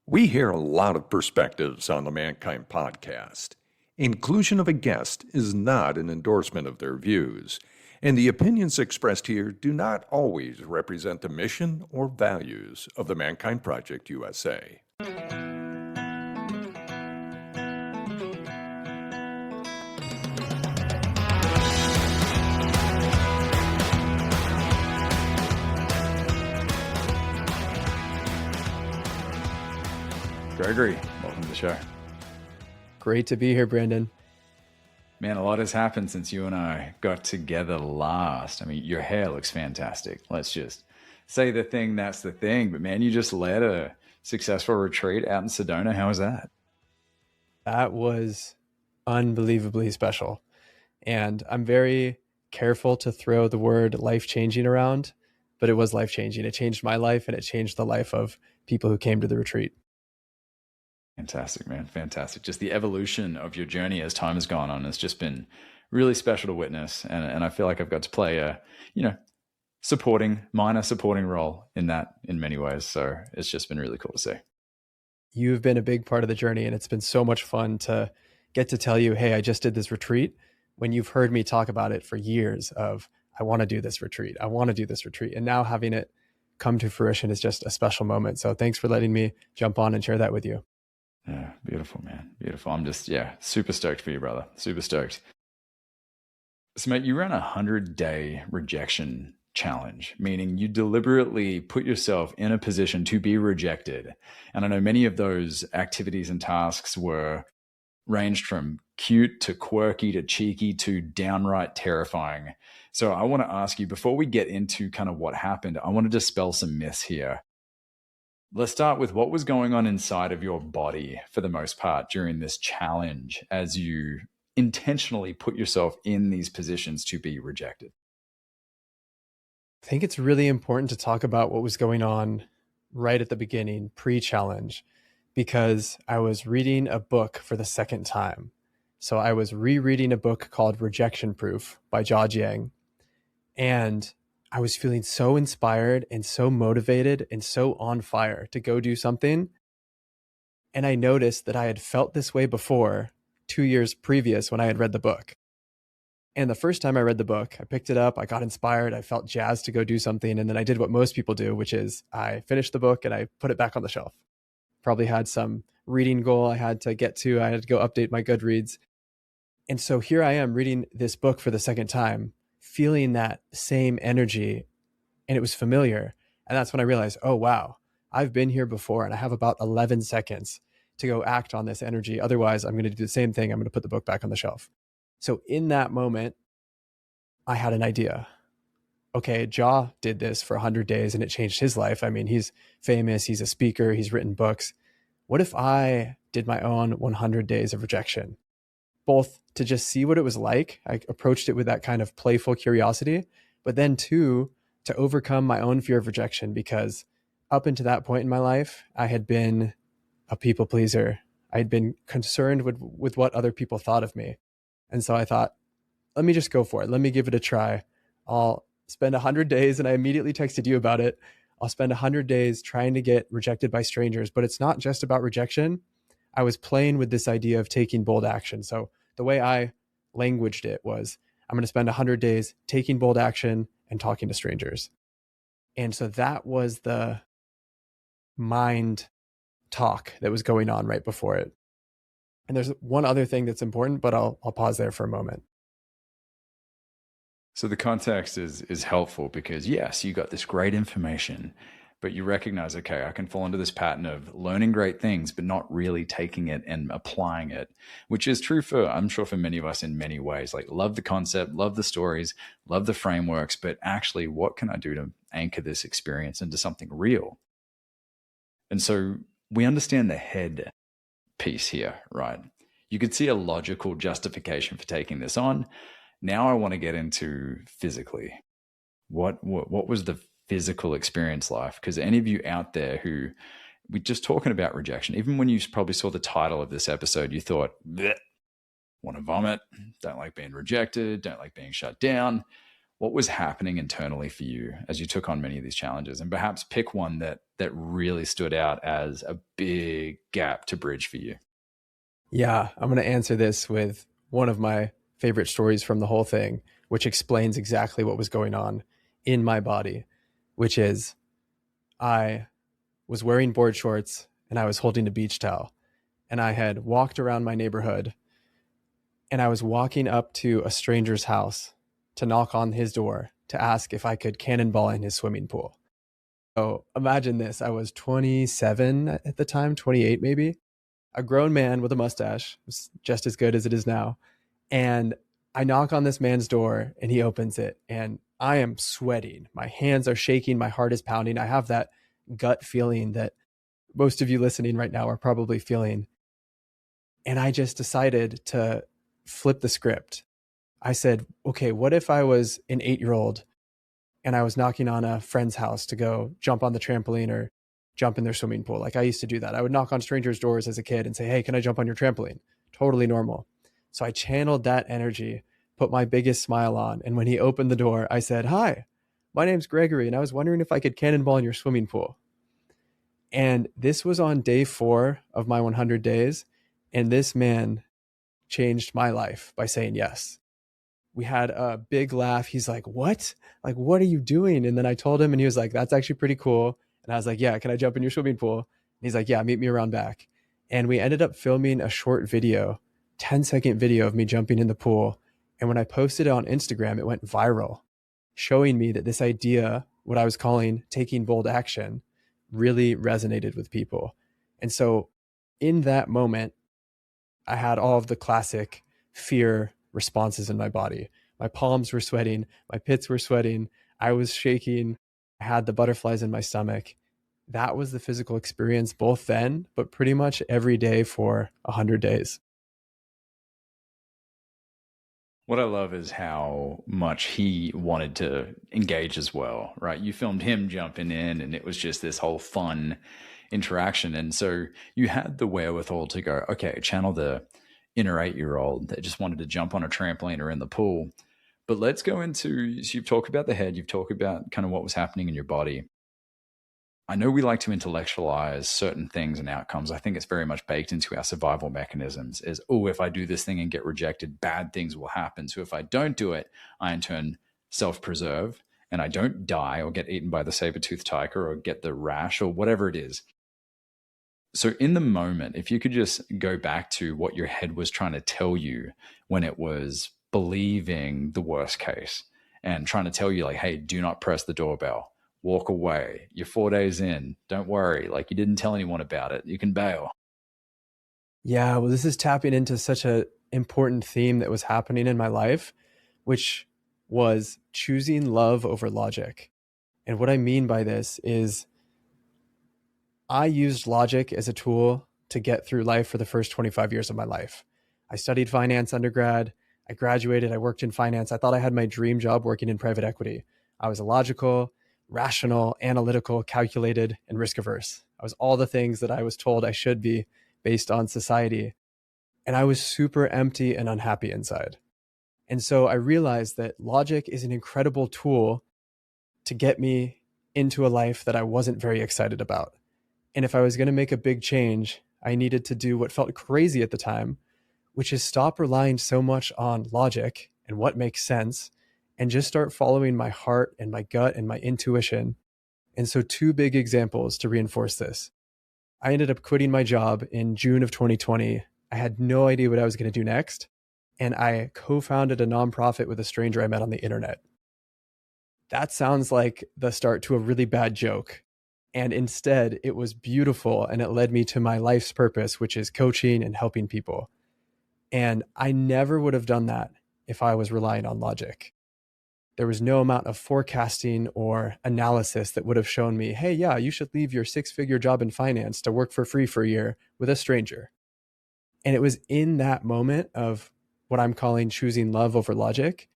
We hear a lot of perspectives on the Mankind podcast. Inclusion of a guest is not an endorsement of their views, and the opinions expressed here do not always represent the mission or values of the Mankind Project USA. Gregory, welcome to the show. Great to be here, Brandon. Man, a lot has happened since you and I got together last. I mean, your hair looks fantastic. Let's just say the thing, that's the thing. But man, you just led a successful retreat out in Sedona. How was that? That was unbelievably special. And I'm very careful to throw the word life-changing around, but it was life-changing. It changed my life and it changed the life of people who came to the retreat. Fantastic, man. Fantastic. Just the evolution of your journey as time has gone on has just been really special to witness. And I feel like I've got to play a, minor supporting role in that in many ways. So it's just been really cool to see. You've been a big part of the journey, and it's been so much fun to get to tell you, hey, I just did this retreat, when you've heard me talk about it for years of, I want to do this retreat. I want to do this retreat. And now having it come to fruition is just a special moment. So thanks for letting me jump on and share that with you. Yeah, beautiful, man. Beautiful. I'm just, super stoked for you, brother. Super stoked. So, mate, you ran a 100-day rejection challenge, meaning you deliberately put yourself in a position to be rejected. And I know many of those activities and tasks ranged from cute to quirky to cheeky to downright terrifying. So I want to ask you, before we get into kind of what happened, I want to dispel some myths here. Let's start with what was going on inside of your body for the most part during this challenge as you intentionally put yourself in these positions to be rejected. I think it's really important to talk about what was going on right at the beginning, pre-challenge, because I was reading a book for the second time. So I was rereading a book called Rejection Proof by Jia Jiang, and I was feeling so inspired and so motivated and so on fire to go do something. And I noticed that I had felt this way before 2 years previous when I had read the book. And the first time I read the book, I picked it up, I got inspired, I felt jazzed to go do something. And then I did what most people do, which is I finished the book and I put it back on the shelf. Probably had some reading goal I had to get to. I had to go update my Goodreads. And so here I am reading this book for the second time, feeling that same energy, and it was familiar. And that's when I realized, oh, wow, I've been here before and I have about 11 seconds to go act on this energy. Otherwise, I'm going to do the same thing. I'm going to put the book back on the shelf. So in that moment, I had an idea. Okay, Jia did this for 100 days and it changed his life. I mean, he's famous, he's a speaker, he's written books. What if I did my own 100 days of rejection? Both to just see what it was like. I approached it with that kind of playful curiosity, but then two, to overcome my own fear of rejection, because up until that point in my life, I had been a people pleaser. I had been concerned with what other people thought of me. And so I thought, let me just go for it. Let me give it a try. I'll spend 100 days, and I immediately texted you about it. I'll spend 100 days trying to get rejected by strangers, but it's not just about rejection. I was playing with this idea of taking bold action. So the way I languaged it was, I'm going to spend 100 days taking bold action and talking to strangers. And so that was the mind talk that was going on right before it. And there's one other thing that's important, but I'll pause there for a moment. So the context is helpful because yes, you got this great information, but you recognize, okay, I can fall into this pattern of learning great things, but not really taking it and applying it, which is true I'm sure for many of us in many ways. Like, love the concept, love the stories, love the frameworks, but actually what can I do to anchor this experience into something real? And so we understand the head piece here, right? You could see a logical justification for taking this on. Now I want to get into physically. What was the physical experience like? Because any of you out there who we're just talking about rejection, even when you probably saw the title of this episode, you thought, want to vomit, don't like being rejected, don't like being shut down. what was happening internally for you as you took on many of these challenges? And perhaps pick one that really stood out as a big gap to bridge for you. Yeah, I'm going to answer this with one of my favorite stories from the whole thing, which explains exactly what was going on in my body, which is I was wearing board shorts and I was holding a beach towel, and I had walked around my neighborhood, and I was walking up to a stranger's house to knock on his door to ask if I could cannonball in his swimming pool. So imagine this. I was 27 at the time, 28 maybe, a grown man with a mustache. It was just as good as it is now. And I knock on this man's door and he opens it, and I am sweating. My hands are shaking. My heart is pounding. I have that gut feeling that most of you listening right now are probably feeling. And I just decided to flip the script. I said, okay, what if I was an 8-year-old and I was knocking on a friend's house to go jump on the trampoline or jump in their swimming pool? Like I used to do that. I would knock on strangers' doors as a kid and say, hey, can I jump on your trampoline? Totally normal. So I channeled that energy, put my biggest smile on. And when he opened the door, I said, hi, my name's Gregory, and I was wondering if I could cannonball in your swimming pool. And this was on day 4 of my 100 days. And this man changed my life by saying yes. We had a big laugh. He's like, what? Like, what are you doing? And then I told him, and he was like, that's actually pretty cool. And I was like, yeah, can I jump in your swimming pool? And he's like, yeah, meet me around back. And we ended up filming a short video, 10-second video of me jumping in the pool. And when I posted it on Instagram, it went viral, showing me that this idea, what I was calling taking bold action, really resonated with people. And so in that moment, I had all of the classic fear responses in my body. My palms were sweating, my pits were sweating, I was shaking, I had the butterflies in my stomach. That was the physical experience both then, but pretty much every day for 100 days. What I love is how much he wanted to engage as well, right? You filmed him jumping in, and it was just this whole fun interaction. And so you had the wherewithal to go, okay, channel the inner 8-year-old that just wanted to jump on a trampoline or in the pool. But let's go into, so you've talked about the head, you've talked about kind of what was happening in your body. I know we like to intellectualize certain things and outcomes. I think it's very much baked into our survival mechanisms is, oh, if I do this thing and get rejected, bad things will happen. So if I don't do it, I in turn self-preserve and I don't die or get eaten by the saber-toothed tiger or get the rash or whatever it is. So in the moment, if you could just go back to what your head was trying to tell you when it was believing the worst case and trying to tell you like, hey, do not press the doorbell. Walk away. You're 4 days in. Don't worry. Like you didn't tell anyone about it. You can bail. Yeah, well, this is tapping into such an important theme that was happening in my life, which was choosing love over logic. And what I mean by this is I used logic as a tool to get through life for the first 25 years of my life. I studied finance undergrad. I graduated. I worked in finance. I thought I had my dream job working in private equity. I was illogical, rational, analytical, calculated, and risk averse. I was all the things that I was told I should be based on society. And I was super empty and unhappy inside. And so I realized that logic is an incredible tool to get me into a life that I wasn't very excited about. And if I was going to make a big change, I needed to do what felt crazy at the time, which is stop relying so much on logic and what makes sense and just start following my heart and my gut and my intuition. And so 2 big examples to reinforce this. I ended up quitting my job in June of 2020. I had no idea what I was going to do next. And I co-founded a nonprofit with a stranger I met on the internet. That sounds like the start to a really bad joke. And instead, it was beautiful. And it led me to my life's purpose, which is coaching and helping people. And I never would have done that if I was relying on logic. There was no amount of forecasting or analysis that would have shown me, hey, yeah, you should leave your 6-figure job in finance to work for free for a year with a stranger. And it was in that moment of what I'm calling choosing love over logic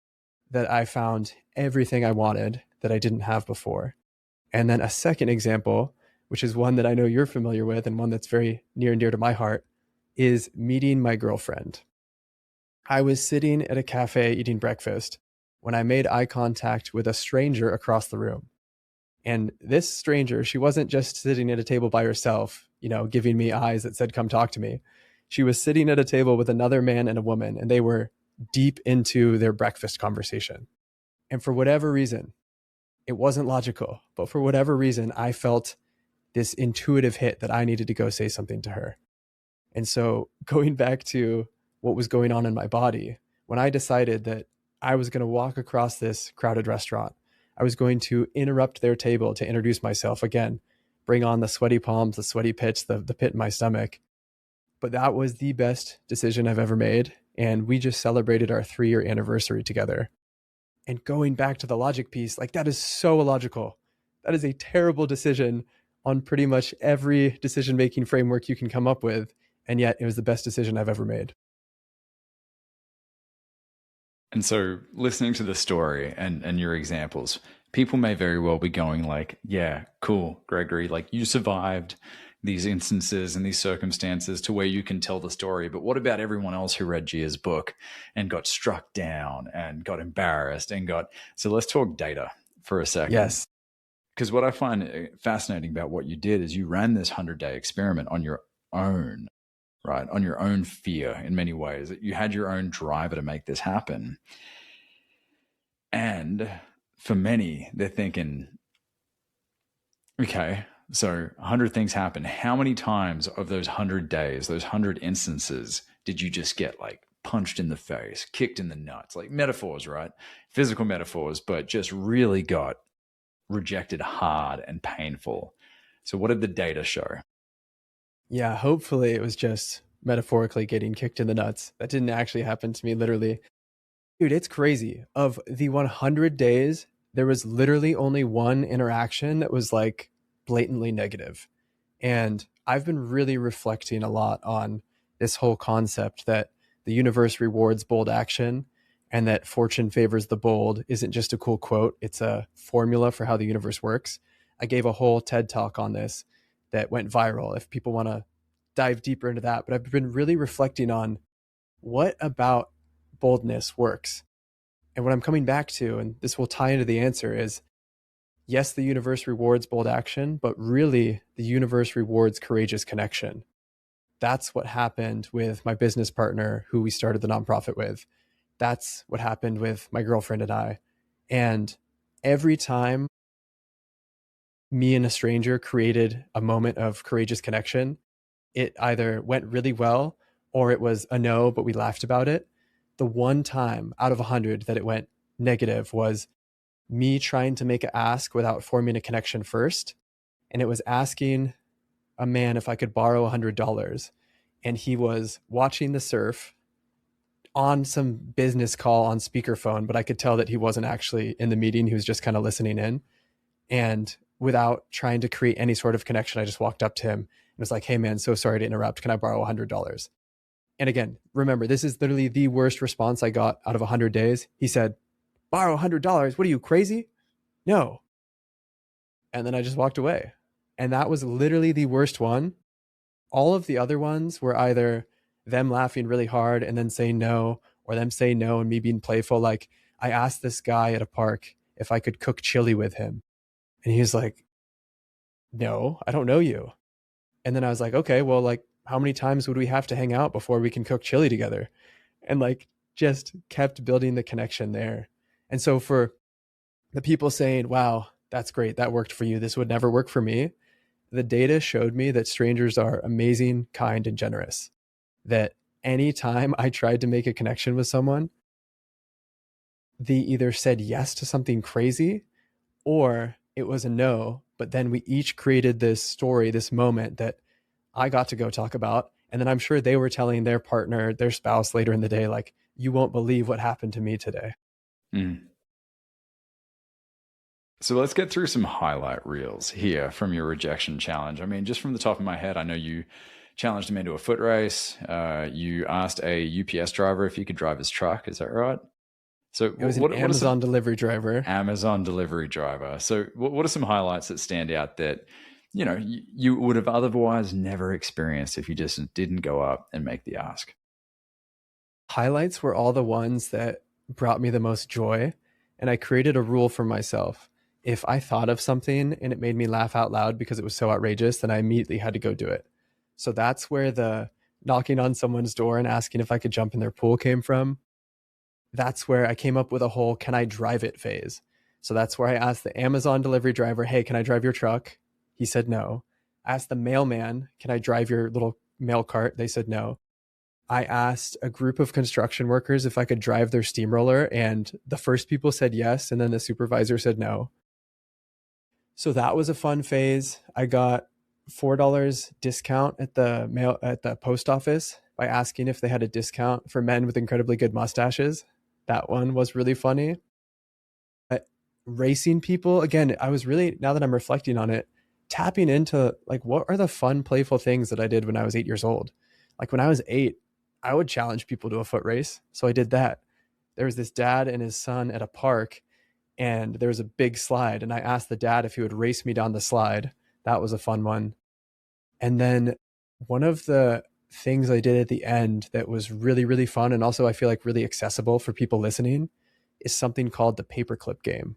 that I found everything I wanted that I didn't have before. And then a second example, which is one that I know you're familiar with and one that's very near and dear to my heart, is meeting my girlfriend. I was sitting at a cafe eating breakfast when I made eye contact with a stranger across the room. And this stranger, she wasn't just sitting at a table by herself, giving me eyes that said, come talk to me. She was sitting at a table with another man and a woman, and they were deep into their breakfast conversation. And for whatever reason, it wasn't logical, but for whatever reason, I felt this intuitive hit that I needed to go say something to her. And so going back to what was going on in my body, when I decided that I was going to walk across this crowded restaurant, I was going to interrupt their table to introduce myself again, bring on the sweaty palms, the sweaty pits, the pit in my stomach. But that was the best decision I've ever made. And we just celebrated our 3-year anniversary together. And going back to the logic piece, like that is so illogical. That is a terrible decision on pretty much every decision-making framework you can come up with. And yet it was the best decision I've ever made. And so listening to the story and your examples, people may very well be going like, yeah, cool, Gregory, like you survived these instances and these circumstances to where you can tell the story. But what about everyone else who read Gia's book and got struck down and got embarrassed and so let's talk data for a second. Yes. Because what I find fascinating about what you did is you ran this 100-day experiment on your own, right? On your own fear in many ways. You had your own driver to make this happen. And for many, they're thinking, okay, so 100 things happen. How many times of those 100 days, those 100 instances, did you just get like punched in the face, kicked in the nuts, like metaphors, right? Physical metaphors, but just really got rejected hard and painful. So what did the data show? Yeah, hopefully it was just metaphorically getting kicked in the nuts. That didn't actually happen to me literally. Dude, it's crazy. Of the 100 days, there was literally only one interaction that was like blatantly negative. And I've been really reflecting a lot on this whole concept that the universe rewards bold action and that fortune favors the bold isn't just a cool quote. It's a formula for how the universe works. I gave a whole TED talk on this that went viral if people want to dive deeper into that. But I've been really reflecting on what about boldness works. And what I'm coming back to, and this will tie into the answer, is yes, the universe rewards bold action, but really the universe rewards courageous connection. That's what happened with my business partner who we started the nonprofit with. That's what happened with my girlfriend and I. And every time me and a stranger created a moment of courageous connection, it either went really well or it was a no, but we laughed about it. The one time out of 100 that it went negative was me trying to make an ask without forming a connection first. And it was asking a man if I could borrow $100. And he was watching the surf on some business call on speakerphone, but I could tell that he wasn't actually in the meeting. He was just kind of listening in. And without trying to create any sort of connection, I just walked up to him and was like, hey man, so sorry to interrupt. Can I borrow $100? And again, remember, this is literally the worst response I got out of 100 days. He said, borrow $100? What are you, crazy? No. And then I just walked away. And that was literally the worst one. All of the other ones were either them laughing really hard and then saying no, or them saying no and me being playful. Like I asked this guy at a park if I could cook chili with him. And he was like, no, I don't know you. And then I was like, okay, well, like how many times would we have to hang out before we can cook chili together? And like just kept building the connection there. And so for the people saying, wow, that's great, that worked for you, this would never work for me, the data showed me that strangers are amazing, kind, and generous. That anytime I tried to make a connection with someone, they either said yes to something crazy or it was a no, but then we each created this story, this moment that I got to go talk about. And then I'm sure they were telling their partner, their spouse later in the day, like, you won't believe what happened to me today. Mm. So let's get through some highlight reels here from your rejection challenge. I mean, just from the top of my head, I know you challenged him into a foot race. You asked a UPS driver if he could drive his truck. Is that right? So it was an Amazon delivery driver. Amazon delivery driver. So what are some highlights that stand out that, you know, you would have otherwise never experienced if you just didn't go up and make the ask? Highlights were all the ones that brought me the most joy. And I created a rule for myself. If I thought of something and it made me laugh out loud because it was so outrageous, then I immediately had to go do it. So that's where the knocking on someone's door and asking if I could jump in their pool came from. That's where I came up with a whole can I drive it phase. So that's where I asked the Amazon delivery driver, hey, can I drive your truck? He said no. I asked the mailman, can I drive your little mail cart? They said no. I asked a group of construction workers if I could drive their steamroller, and the first people said yes, and then the supervisor said no. So that was a fun phase. I got $4 discount at the post office by asking if they had a discount for men with incredibly good mustaches. That one was really funny. But racing people, again, I was really, now that I'm reflecting on it, tapping into like, what are the fun, playful things that I did when I was 8 years old? Like when I was 8, I would challenge people to a foot race. So I did that. There was this dad and his son at a park, and there was a big slide. And I asked the dad if he would race me down the slide. That was a fun one. And then one of the things I did at the end that was really, really fun, and also I feel like really accessible for people listening, is something called the paperclip game.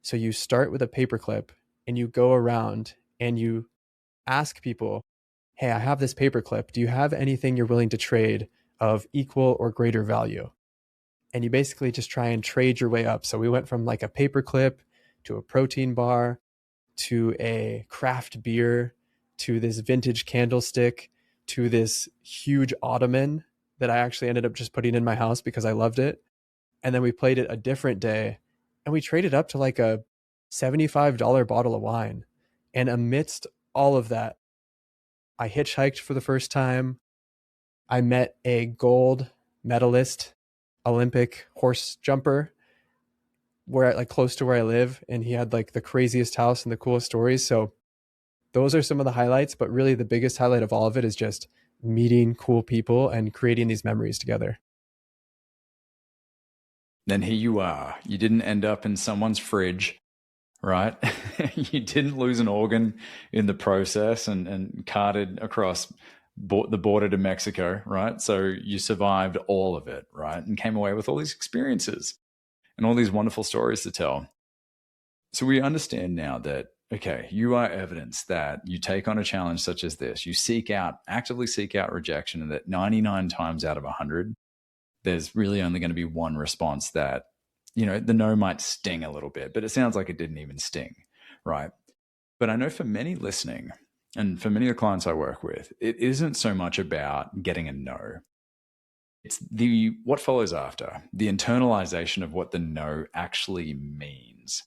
So you start with a paperclip and you go around and you ask people, hey, I have this paperclip. Do you have anything you're willing to trade of equal or greater value? And you basically just try and trade your way up. So we went from like a paperclip to a protein bar to a craft beer to this vintage candlestick to this huge ottoman that I actually ended up just putting in my house because I loved it. And then we played it a different day and we traded up to like a $75 bottle of wine. And amidst all of that, I hitchhiked for the first time. I met a gold medalist, Olympic horse jumper, where like close to where I live, and he had like the craziest house and the coolest stories. So those are some of the highlights, but really the biggest highlight of all of it is just meeting cool people and creating these memories together. Then here you are. You didn't end up in someone's fridge, right? You didn't lose an organ in the process and carted across the border to Mexico, right? So you survived all of it, right? And came away with all these experiences and all these wonderful stories to tell. So we understand now that, okay, you are evidence that you take on a challenge such as this, you actively seek out rejection, and that 99 times out of 100, there's really only going to be one response that, the no might sting a little bit, but it sounds like it didn't even sting, right? But I know for many listening, and for many of the clients I work with, it isn't so much about getting a no. It's what follows after, the internalization of what the no actually means.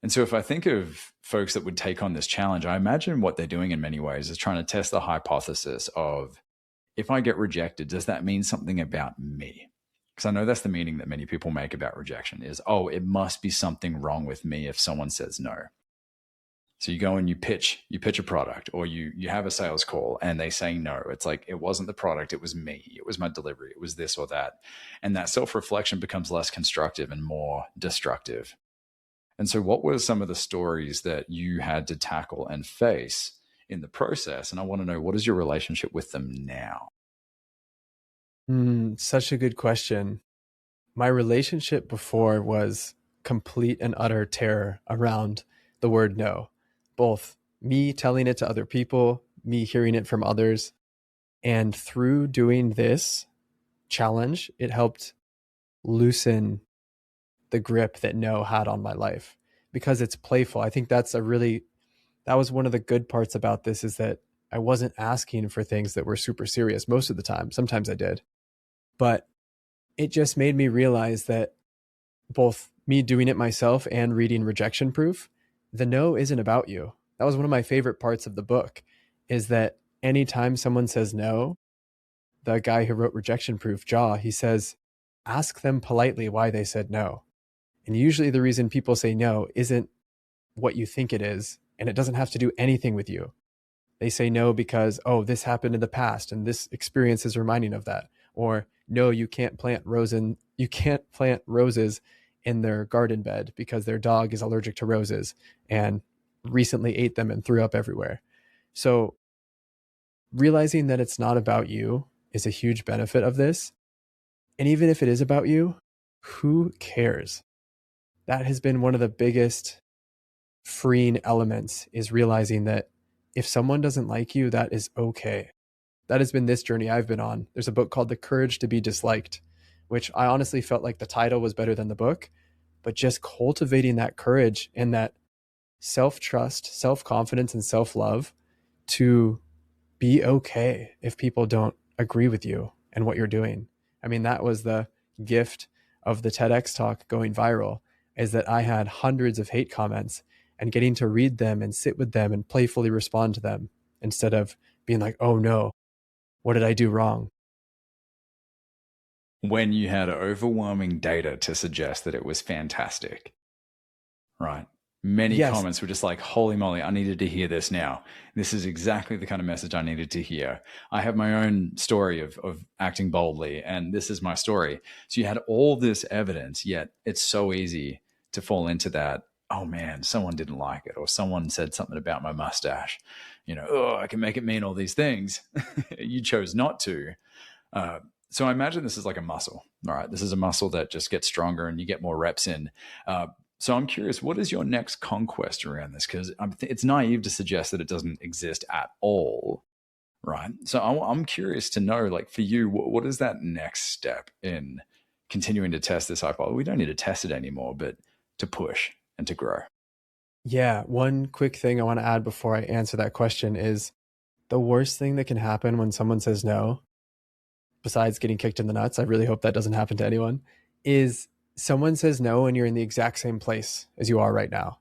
And so if I think of folks that would take on this challenge, I imagine what they're doing in many ways is trying to test the hypothesis of, if I get rejected, does that mean something about me? Because I know that's the meaning that many people make about rejection is, oh, it must be something wrong with me if someone says no. So you go and you pitch a product, or you have a sales call and they say no. It's like, it wasn't the product, it was me. It was my delivery. It was this or that. And that self-reflection becomes less constructive and more destructive. And so what were some of the stories that you had to tackle and face in the process? And I want to know, what is your relationship with them now? Such a good question. My relationship before was complete and utter terror around the word no, both me telling it to other people, me hearing it from others. And through doing this challenge, it helped loosen the grip that no had on my life, because it's playful. I think that was one of the good parts about this, is that I wasn't asking for things that were super serious most of the time. Sometimes I did, but it just made me realize that both me doing it myself and reading Rejection Proof, the no isn't about you. That was one of my favorite parts of the book, is that anytime someone says no, the guy who wrote Rejection Proof, he says, ask them politely why they said no. And usually the reason people say no isn't what you think it is, and it doesn't have to do anything with you. They say no because, oh, this happened in the past and this experience is reminding of that. Or no, you can't plant roses in their garden bed because their dog is allergic to roses and recently ate them and threw up everywhere. So realizing that it's not about you is a huge benefit of this. And even if it is about you, who cares? that has been one of the biggest freeing elements, is realizing that if someone doesn't like you, that is okay. That has been this journey I've been on. There's a book called The Courage to be Disliked, which I honestly felt like the title was better than the book, but just cultivating that courage and that self-trust, self-confidence, and self-love to be okay if people don't agree with you and what you're doing. I mean, that was the gift of the TEDx talk going viral, is that I had hundreds of hate comments, and getting to read them and sit with them and playfully respond to them instead of being like, oh no, what did I do wrong? When you had overwhelming data to suggest that it was fantastic, right? Many comments were just like, holy moly, I needed to hear this now. This is exactly the kind of message I needed to hear. I have my own story of acting boldly, and this is my story. So you had all this evidence, yet it's so easy to fall into that, oh man, someone didn't like it, or someone said something about my mustache. Oh, I can make it mean all these things. You chose not to. So I imagine this is like a muscle, all right? This is a muscle that just gets stronger and you get more reps in. So I'm curious, what is your next conquest around this? Because it's naive to suggest that it doesn't exist at all, right? So I'm curious to know, like for you, what is that next step in continuing to test this hypothesis? We don't need to test it anymore, but to push and to grow. Yeah, one quick thing I want to add before I answer that question is the worst thing that can happen when someone says no, besides getting kicked in the nuts, I really hope that doesn't happen to anyone, is someone says no and you're in the exact same place as you are right now.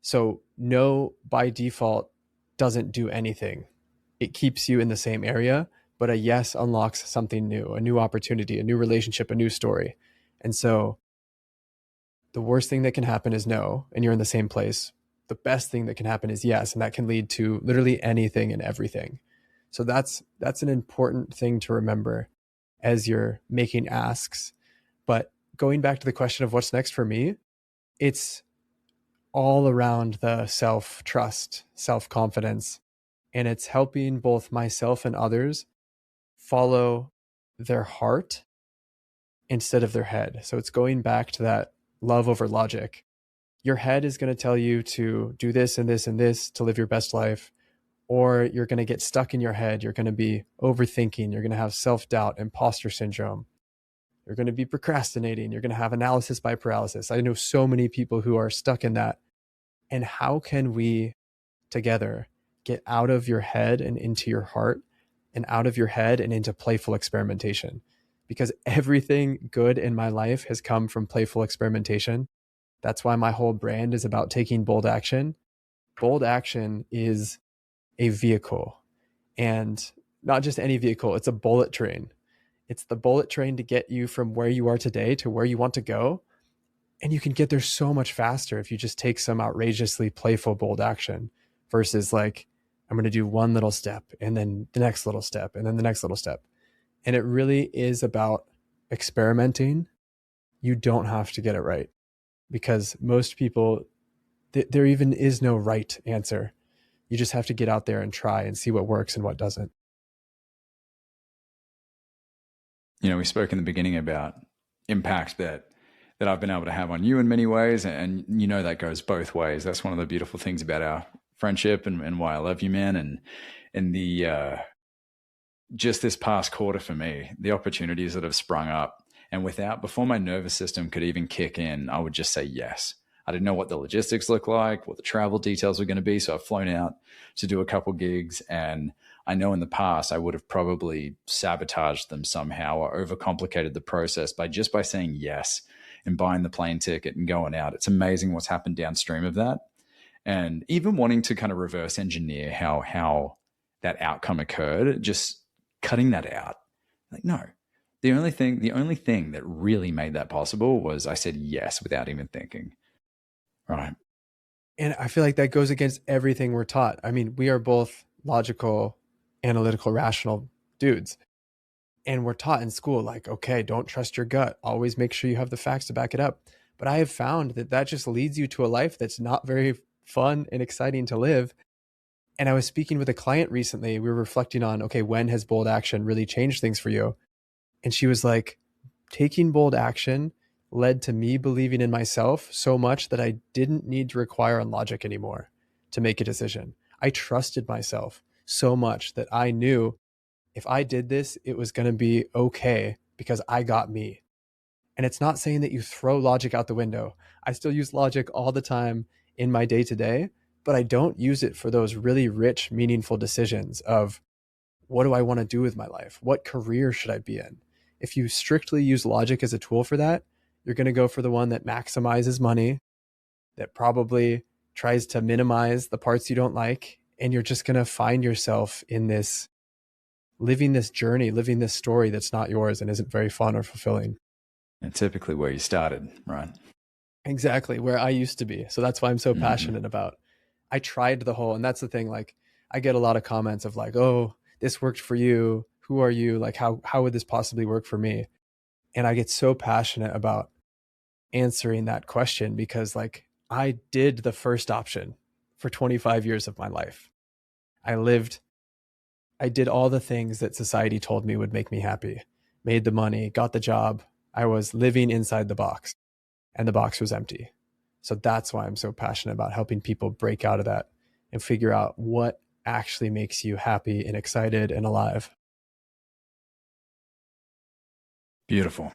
So no by default doesn't do anything. It keeps you in the same area, but a yes unlocks something new, a new opportunity, a new relationship, a new story. And so the worst thing that can happen is no, and you're in the same place. The best thing that can happen is yes, and that can lead to literally anything and everything. So that's an important thing to remember as you're making asks. But going back to the question of what's next for me, it's all around the self-trust, self-confidence, and it's helping both myself and others follow their heart instead of their head. So it's going back to that love over logic. Your head is going to tell you to do this and this and this to live your best life, or you're going to get stuck in your head. You're going to be overthinking. You're going to have self-doubt, imposter syndrome. You're going to be procrastinating. You're going to have analysis by paralysis. I know so many people who are stuck in that. And how can we together get out of your head and into your heart, and out of your head and into playful experimentation? Because everything good in my life has come from playful experimentation. That's why my whole brand is about taking bold action. Bold action is a vehicle, and not just any vehicle. It's a bullet train. It's the bullet train to get you from where you are today to where you want to go. And you can get there so much faster if you just take some outrageously playful, bold action versus like, I'm going to do one little step and then the next little step and then the next little step. And it really is about experimenting. You don't have to get it right, because most people, there even is no right answer. You just have to get out there and try and see what works and what doesn't. We spoke in the beginning about impact that I've been able to have on you in many ways. And that goes both ways. That's one of the beautiful things about our friendship and why I love you, man. And the, just this past quarter for me, the opportunities that have sprung up, and before my nervous system could even kick in, I would just say yes. I didn't know what the logistics looked like, what the travel details were going to be. So I've flown out to do a couple gigs, and I know in the past I would have probably sabotaged them somehow or overcomplicated the process by saying yes and buying the plane ticket and going out. It's amazing what's happened downstream of that. And even wanting to kind of reverse engineer how that outcome occurred, just cutting that out. Like, no, the only thing that really made that possible was I said yes without even thinking. Right. And I feel like that goes against everything we're taught. I mean, we are both logical, analytical, rational dudes. And we're taught in school, like, okay, don't trust your gut. Always make sure you have the facts to back it up. But I have found that just leads you to a life that's not very fun and exciting to live. And I was speaking with a client recently. We were reflecting on, okay, when has bold action really changed things for you? And she was like, taking bold action led to me believing in myself so much that I didn't need to rely on logic anymore to make a decision. I trusted myself so much that I knew if I did this, it was going to be okay because I got me. And it's not saying that you throw logic out the window. I still use logic all the time in my day to day, but I don't use it for those really rich, meaningful decisions of what do I want to do with my life? What career should I be in? If you strictly use logic as a tool for that, you're going to go for the one that maximizes money, that probably tries to minimize the parts you don't like. And you're just going to find yourself in this, living this journey, living this story that's not yours and isn't very fun or fulfilling. And typically where you started, right? Exactly, where I used to be. So that's why I'm so passionate about. I tried the whole, and that's the thing, like I get a lot of comments of like, oh, this worked for you. Who are you? Like, how would this possibly work for me? And I get so passionate about answering that question because like I did the first option for 25 years of my life. I did all the things that society told me would make me happy, made the money, got the job. I was living inside the box and the box was empty. So that's why I'm so passionate about helping people break out of that and figure out what actually makes you happy and excited and alive. Beautiful.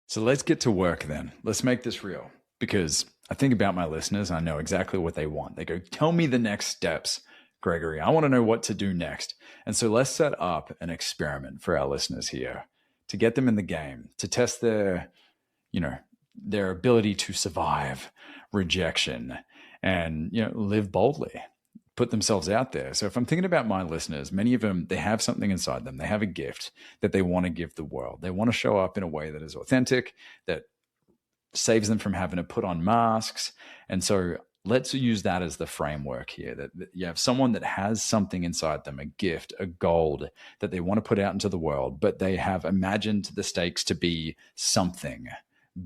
So let's get to work then. Let's make this real, because I think about my listeners. I know exactly what they want. They go, tell me the next steps, Gregory. I want to know what to do next. And so let's set up an experiment for our listeners here to get them in the game, to test their ability to survive rejection and, live boldly, put themselves out there. So if I'm thinking about my listeners, many of them, they have something inside them. They have a gift that they want to give the world. They want to show up in a way that is authentic, that saves them from having to put on masks. And so let's use that as the framework here, that you have someone that has something inside them, a gift, a gold that they want to put out into the world, but they have imagined the stakes to be something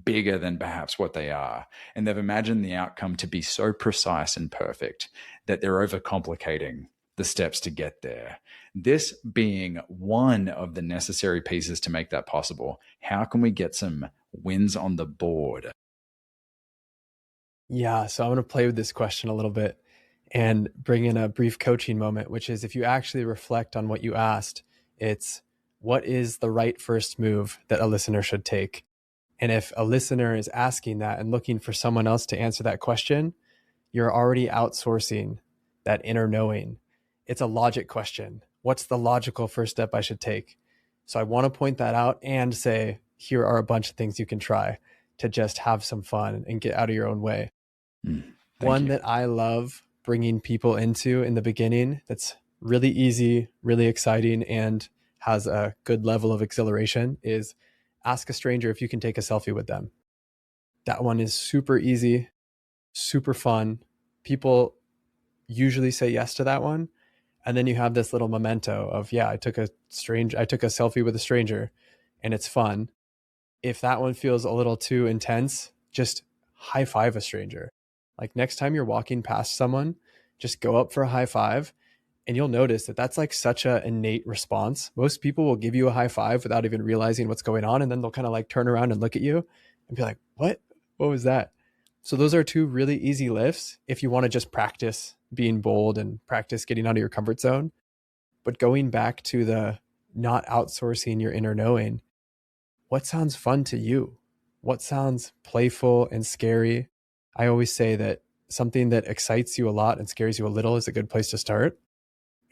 bigger than perhaps what they are. And they've imagined the outcome to be so precise and perfect that they're overcomplicating the steps to get there. This being one of the necessary pieces to make that possible, how can we get some wins on the board? Yeah, so I'm going to play with this question a little bit and bring in a brief coaching moment, which is if you actually reflect on what you asked, it's what is the right first move that a listener should take? And if a listener is asking that and looking for someone else to answer that question, you're already outsourcing that inner knowing. It's a logic question. What's the logical first step I should take? So I want to point that out and say, here are a bunch of things you can try to just have some fun and get out of your own way. One that I love bringing people into in the beginning that's really easy, really exciting, and has a good level of exhilaration is ask a stranger if you can take a selfie with them. That one is super easy, super fun. People usually say yes to that one. And then you have this little memento of, yeah, I took a selfie with a stranger and it's fun. If that one feels a little too intense, just high five a stranger. Like next time you're walking past someone, just go up for a high five. And you'll notice that that's like such an innate response. Most people will give you a high five without even realizing what's going on. And then they'll kind of like turn around and look at you and be like, what was that? So those are two really easy lifts if you want to just practice being bold and practice getting out of your comfort zone. But going back to the not outsourcing your inner knowing, what sounds fun to you? What sounds playful and scary? I always say that something that excites you a lot and scares you a little is a good place to start.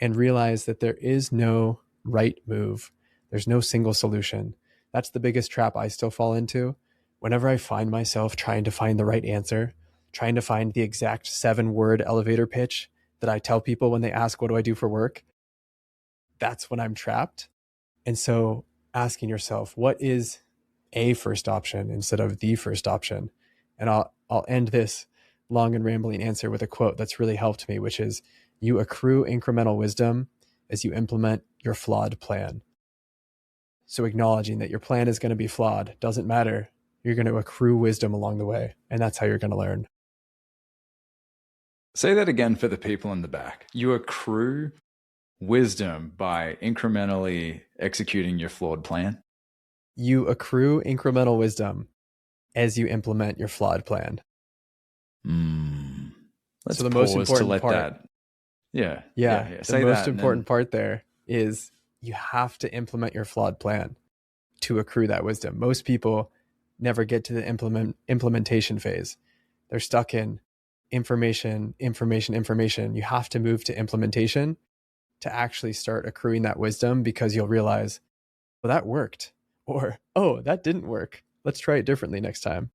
And realize that there is no right move. There's no single solution. That's the biggest trap I still fall into. Whenever I find myself trying to find the right answer, trying to find the exact 7-word elevator pitch that I tell people when they ask, what do I do for work? That's when I'm trapped. And so asking yourself, what is a first option instead of the first option? And I'll end this long and rambling answer with a quote that's really helped me, which is, you accrue incremental wisdom as you implement your flawed plan. So acknowledging that your plan is going to be flawed doesn't matter. You're going to accrue wisdom along the way, and that's how you're going to learn. Say that again for the people in the back. You accrue wisdom by incrementally executing your flawed plan? You accrue incremental wisdom as you implement your flawed plan. Let's So the most pause to important let part, that. Yeah. the Say most that. And important then, part there is you have to implement your flawed plan to accrue that wisdom. Most people never get to the implementation phase. They're stuck in information. You have to move to implementation to actually start accruing that wisdom, because you'll realize, well, that worked, or, oh, that didn't work. Let's try it differently next time.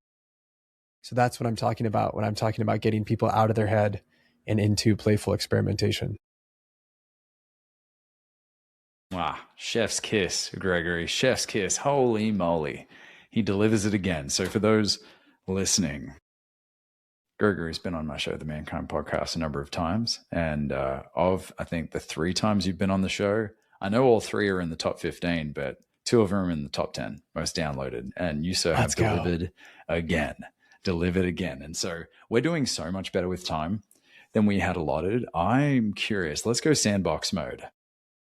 So that's what I'm talking about when I'm talking about getting people out of their head and into playful experimentation. chef's kiss, Gregory. Chef's kiss. Holy moly. He delivers it again. So for those listening, Gregory's been on my show, the Mankind Podcast, a number of times. And I think the 3 times you've been on the show, I know all 3 are in the top 15, but 2 of them are in the top 10 most downloaded. And you, sir, have delivered again. And so we're doing so much better with time than we had allotted. I'm curious. Let's go sandbox mode.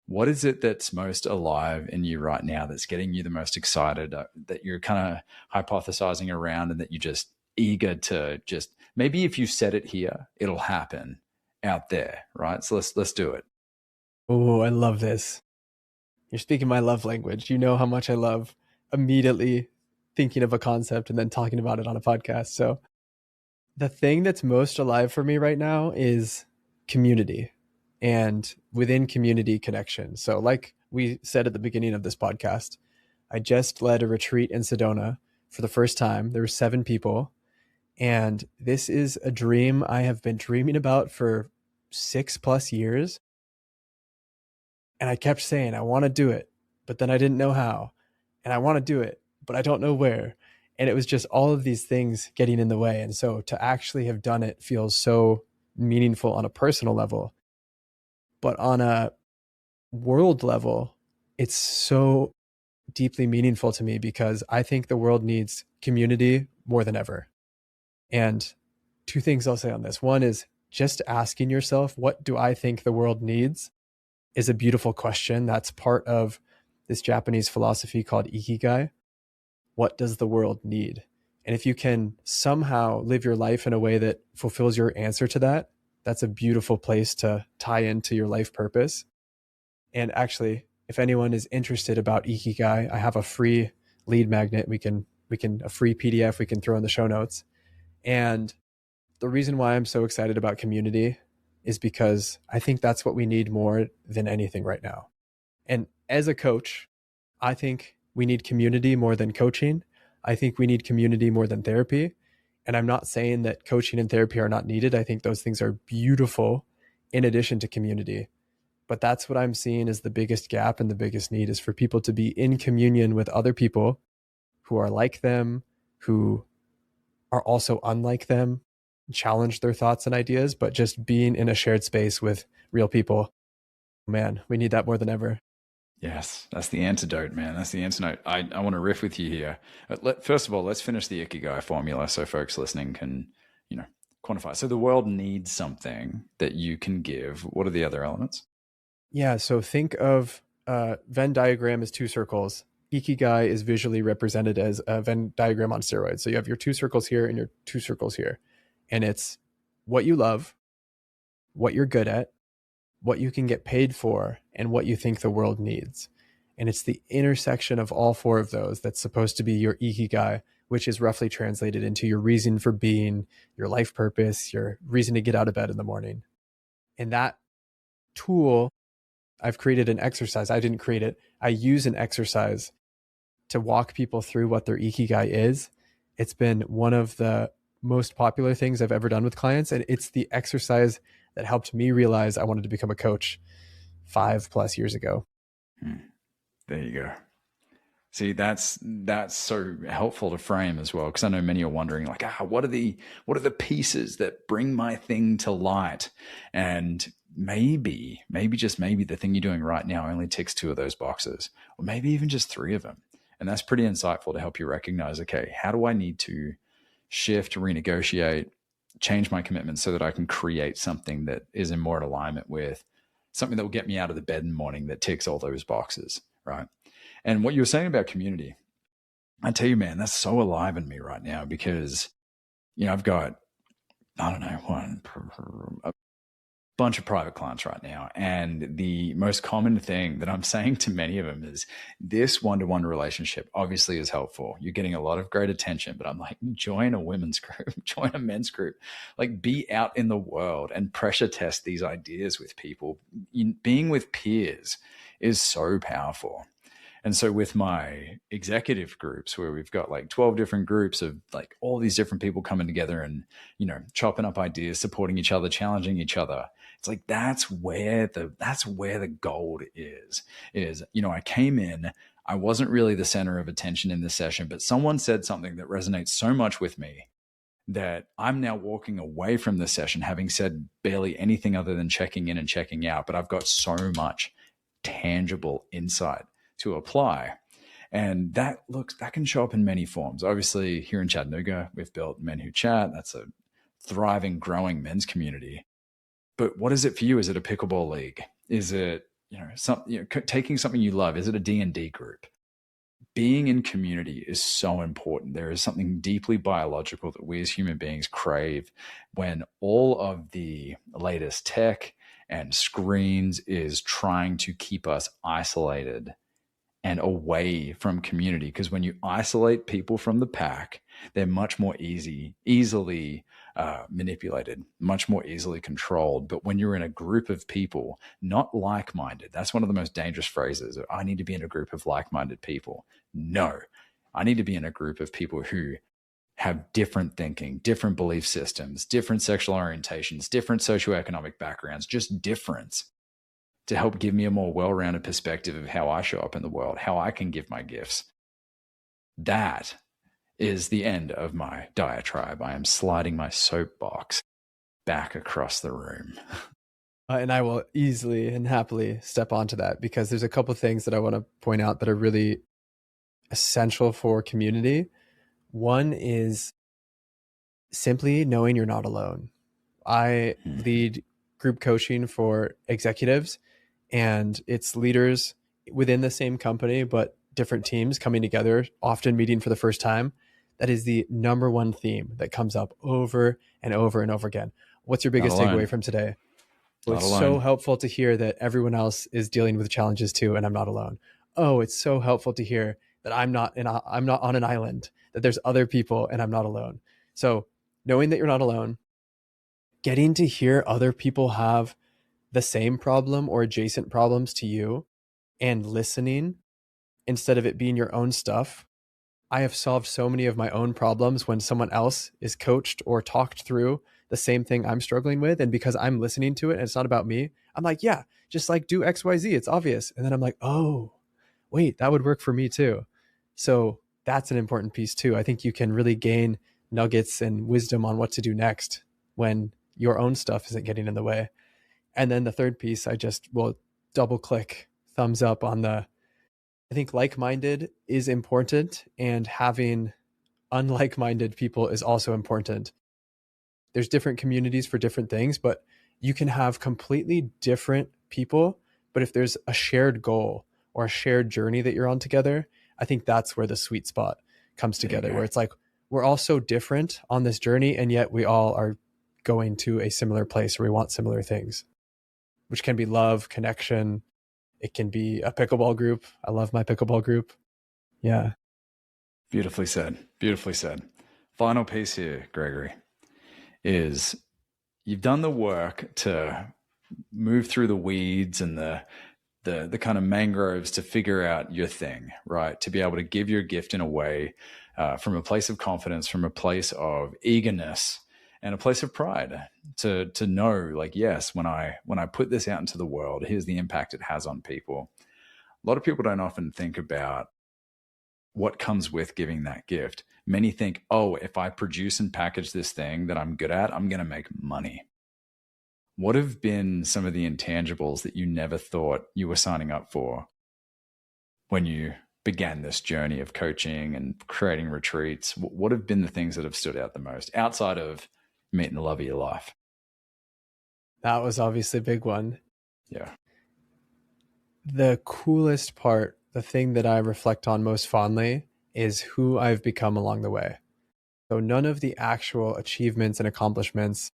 What is it that's most alive in you right now, that's getting you the most excited, that you're kind of hypothesizing around, and that you're just eager to just, maybe if you set it here, it'll happen out there, right? So let's do it. Oh, I love this. You're speaking my love language. You know how much I love immediately thinking of a concept and then talking about it on a podcast. So the thing that's most alive for me right now is community, and within community, connection. So like we said at the beginning of this podcast, I just led a retreat in Sedona for the first time. There were 7 people. And this is a dream I have been dreaming about for 6+ years. And I kept saying, I want to do it, but then I didn't know how. And I want to do it, but I don't know where. And it was just all of these things getting in the way. And so to actually have done it feels so meaningful on a personal level. But on a world level, it's so deeply meaningful to me, because I think the world needs community more than ever. And 2 things I'll say on this. One is just asking yourself, what do I think the world needs, is a beautiful question. That's part of this Japanese philosophy called Ikigai. What does the world need? And if you can somehow live your life in a way that fulfills your answer to that, that's a beautiful place to tie into your life purpose. And actually, if anyone is interested about Ikigai, I have a free lead magnet. We can a free PDF we can throw in the show notes. And the reason why I'm so excited about community is because I think that's what we need more than anything right now. And as a coach, I think we need community more than coaching. I think we need community more than therapy. And I'm not saying that coaching and therapy are not needed. I think those things are beautiful in addition to community. But that's what I'm seeing as the biggest gap and the biggest need, is for people to be in communion with other people who are like them, who are also unlike them, challenge their thoughts and ideas, but just being in a shared space with real people. Man, we need that more than ever. Yes, that's the antidote, man. That's the antidote. I want to riff with you here. First of all, let's finish the Ikigai formula so folks listening can, quantify. So the world needs something that you can give. What are the other elements? Yeah, so think of Venn diagram as 2 circles. Ikigai is visually represented as a Venn diagram on steroids. So you have your 2 circles here and your 2 circles here. And it's what you love, what you're good at, what you can get paid for, and what you think the world needs. And it's the intersection of all 4 of those that's supposed to be your Ikigai, which is roughly translated into your reason for being, your life purpose, your reason to get out of bed in the morning. And that tool, I've created an exercise. I didn't create it. I use an exercise to walk people through what their Ikigai is. It's been one of the most popular things I've ever done with clients. And it's the exercise that helped me realize I wanted to become a coach 5+ years ago. There you go. See, that's so helpful to frame as well, because I know many are wondering, like, what are the pieces that bring my thing to light? And maybe the thing you're doing right now only ticks 2 of those boxes, or maybe even just 3 of them. And that's pretty insightful to help you recognize, okay, how do I need to shift, renegotiate, change my commitment so that I can create something that is in more alignment with something that will get me out of the bed in the morning that ticks all those boxes, right? And what you were saying about community, I tell you, man, that's so alive in me right now because, I've got, I don't know, a bunch of private clients right now. And the most common thing that I'm saying to many of them is this one-to-one relationship obviously is helpful. You're getting a lot of great attention, but I'm like, join a women's group, join a men's group, like be out in the world and pressure test these ideas with people. Being with peers is so powerful. And so with my executive groups, where we've got like 12 different groups of like all these different people coming together and, chopping up ideas, supporting each other, challenging each other. It's like, that's where the gold is, I came in, I wasn't really the center of attention in this session, but someone said something that resonates so much with me that I'm now walking away from the session, having said barely anything other than checking in and checking out, but I've got so much tangible insight to apply. And that can show up in many forms. Obviously, here in Chattanooga, we've built Men Who Chat. That's a thriving, growing men's community. But what is it for you? Is it a pickleball league? Is it, taking something you love? Is it a D&D group? Being in community is so important. There is something deeply biological that we as human beings crave when all of the latest tech and screens is trying to keep us isolated and away from community. Because when you isolate people from the pack, they're much more easily manipulated, much more easily controlled. But when you're in a group of people, not like-minded, that's one of the most dangerous phrases. I need to be in a group of like-minded people. No, I need to be in a group of people who have different thinking, different belief systems, different sexual orientations, different socioeconomic backgrounds, just difference, to help give me a more well-rounded perspective of how I show up in the world, how I can give my gifts. That is the end of my diatribe. I am sliding my soapbox back across the room. And I will easily and happily step onto that because there's a couple of things that I want to point out that are really essential for community. One is simply knowing you're not alone. I lead group coaching for executives, and it's leaders within the same company, but different teams coming together, often meeting for the first time. That is the number one theme that comes up over and over and over again. What's your biggest takeaway from today? Well, it's so helpful to hear that everyone else is dealing with challenges too, and I'm not alone. Oh, it's so helpful to hear that I'm not on an island, that there's other people and I'm not alone. So knowing that you're not alone, getting to hear other people have the same problem or adjacent problems to you and listening instead of it being your own stuff. I have solved so many of my own problems when someone else is coached or talked through the same thing I'm struggling with. And because I'm listening to it and it's not about me, I'm like, yeah, just like do XYZ. It's obvious. And then I'm like, oh, wait, that would work for me too. So that's an important piece too. I think you can really gain nuggets and wisdom on what to do next when your own stuff isn't getting in the way. And then the third piece, I just will double click thumbs up on I think like-minded is important, and having unlike-minded people is also important. There's different communities for different things, but you can have completely different people. But if there's a shared goal or a shared journey that you're on together, I think that's where the sweet spot comes together, where it's like, we're all so different on this journey, and yet we all are going to a similar place where we want similar things, which can be love, connection. It can be a pickleball group. I love my pickleball group. Yeah. Beautifully said. Beautifully said. Final piece here, Gregory, is you've done the work to move through the weeds and the kind of mangroves to figure out your thing, right? To be able to give your gift in a way from a place of confidence, from a place of eagerness, and a place of pride to know, like, yes, when I put this out into the world, here's the impact it has on people. A lot of people don't often think about what comes with giving that gift. Many think, oh, if I produce and package this thing that I'm good at, I'm going to make money. What have been some of the intangibles that you never thought you were signing up for when you began this journey of coaching and creating retreats? What have been the things that have stood out the most outside of meeting the love of your life? That was obviously a big one. Yeah. The coolest part, the thing that I reflect on most fondly, is who I've become along the way. So none of the actual achievements and accomplishments,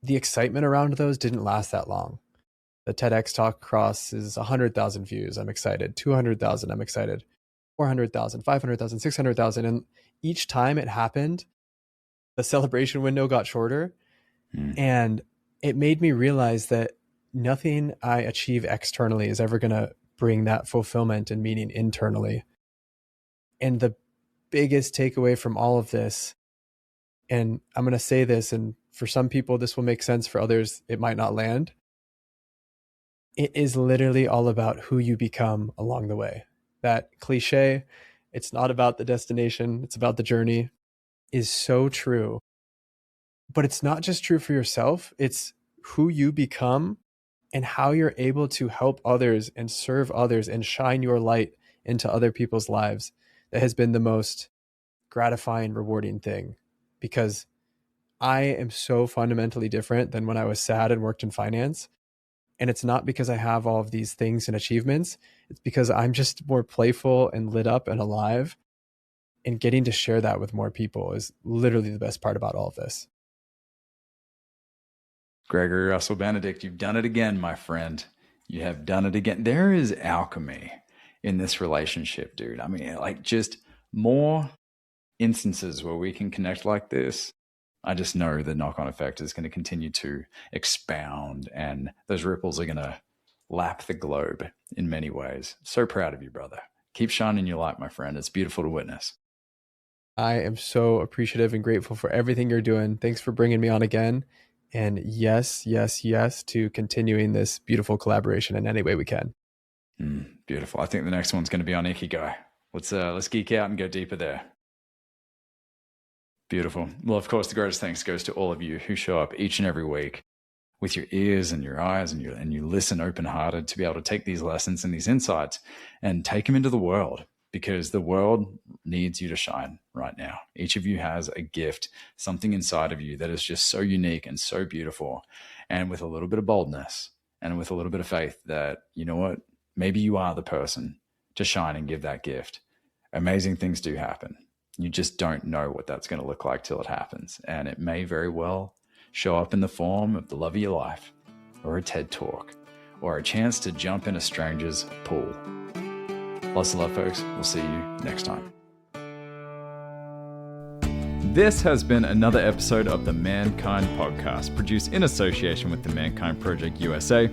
the excitement around those didn't last that long. The TEDx talk crosses 100,000 views. I'm excited. 200,000. I'm excited. 400,000, 500,000, 600,000. And each time it happened, the celebration window got shorter. And it made me realize that nothing I achieve externally is ever going to bring that fulfillment and meaning internally. And the biggest takeaway from all of this, and I'm going to say this, and for some people this will make sense, for others it might not land. It is literally all about who you become along the way. That cliche, it's not about the destination, it's about the journey, is so true. But it's not just true for yourself, it's who you become and how you're able to help others and serve others and shine your light into other people's lives that has been the most gratifying, rewarding thing. Because I am so fundamentally different than when I was sad and worked in finance. And it's not because I have all of these things and achievements. It's because I'm just more playful and lit up and alive. And getting to share that with more people is literally the best part about all of this. Gregory Russell Benedikt, you've done it again, my friend. You have done it again. There is alchemy in this relationship, dude. I mean, like, just more instances where we can connect like this. I just know the knock-on effect is going to continue to expound, and those ripples are going to lap the globe in many ways. So proud of you, brother. Keep shining your light, my friend. It's beautiful to witness. I am so appreciative and grateful for everything you're doing. Thanks for bringing me on again. And yes, yes, yes to continuing this beautiful collaboration in any way we can. Beautiful. I think the next one's going to be on Ikigai. Let's geek out and go deeper there. Beautiful. Well, of course, the greatest thanks goes to all of you who show up each and every week with your ears and your eyes, and you listen open-hearted to be able to take these lessons and these insights and take them into the world, because the world needs you to shine right now. Each of you has a gift, something inside of you that is just so unique and so beautiful, and with a little bit of boldness and with a little bit of faith that, you know what, maybe you are the person to shine and give that gift. Amazing things do happen. You just don't know what that's going to look like till it happens. And it may very well show up in the form of the love of your life, or a TED Talk, or a chance to jump in a stranger's pool. Lots of love, folks. We'll see you next time. This has been another episode of the Mankind Podcast, produced in association with the Mankind Project USA.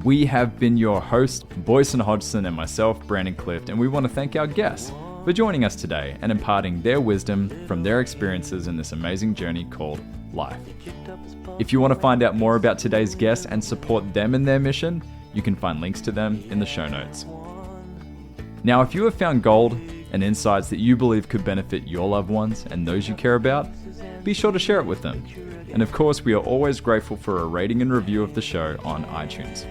We have been your hosts, Boyson Hodgson, and myself, Brandon Clift, and we want to thank our guests for joining us today and imparting their wisdom from their experiences in this amazing journey called life. If you want to find out more about today's guests and support them in their mission, you can find links to them in the show notes. Now, if you have found gold and insights that you believe could benefit your loved ones and those you care about, be sure to share it with them. And of course, we are always grateful for a rating and review of the show on iTunes.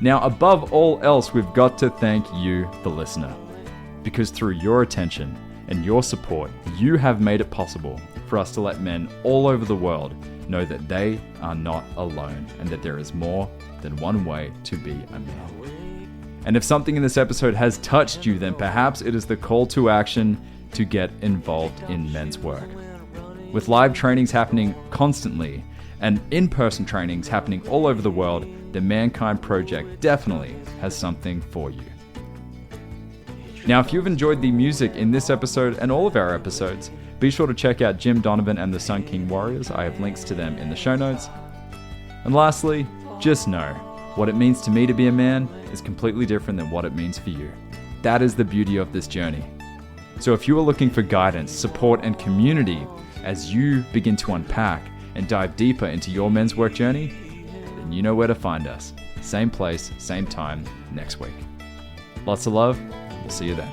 Now, above all else, we've got to thank you, the listener, because through your attention and your support, you have made it possible for us to let men all over the world know that they are not alone and that there is more than one way to be a man. And if something in this episode has touched you, then perhaps it is the call to action to get involved in men's work. With live trainings happening constantly and in-person trainings happening all over the world, the Mankind Project definitely has something for you. Now, if you've enjoyed the music in this episode and all of our episodes, be sure to check out Jim Donovan and the Sun King Warriors. I have links to them in the show notes. And lastly, just know, what it means to me to be a man is completely different than what it means for you. That is the beauty of this journey. So if you are looking for guidance, support, and community as you begin to unpack and dive deeper into your men's work journey, then you know where to find us. Same place, same time, next week. Lots of love. We'll see you then.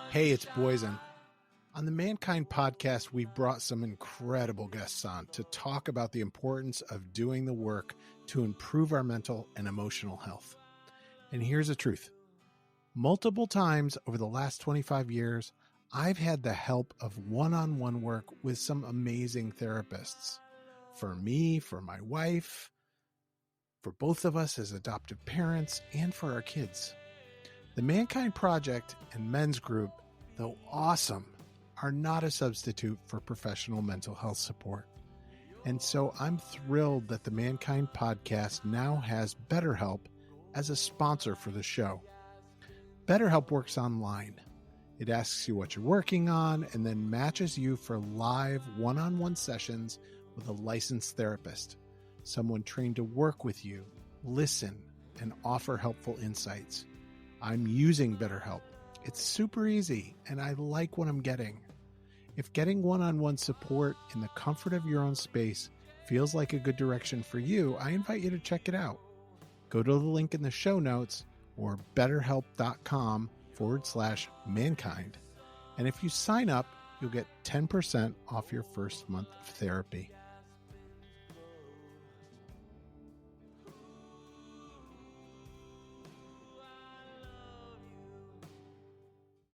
Hey, it's Boyson. On the Mankind Podcast, we've brought some incredible guests on to talk about the importance of doing the work to improve our mental and emotional health. And here's the truth. Multiple times over the last 25 years, I've had the help of one-on-one work with some amazing therapists. For me, for my wife, for both of us as adoptive parents, and for our kids. The Mankind Project and Men's Group, though awesome, are not a substitute for professional mental health support. And so I'm thrilled that the Mankind Podcast now has BetterHelp as a sponsor for the show. BetterHelp works online. It asks you what you're working on and then matches you for live one-on-one sessions with a licensed therapist, someone trained to work with you, listen, and offer helpful insights. I'm using BetterHelp. It's super easy, and I like what I'm getting. If getting one-on-one support in the comfort of your own space feels like a good direction for you, I invite you to check it out. Go to the link in the show notes or betterhelp.com/mankind. And if you sign up, you'll get 10% off your first month of therapy.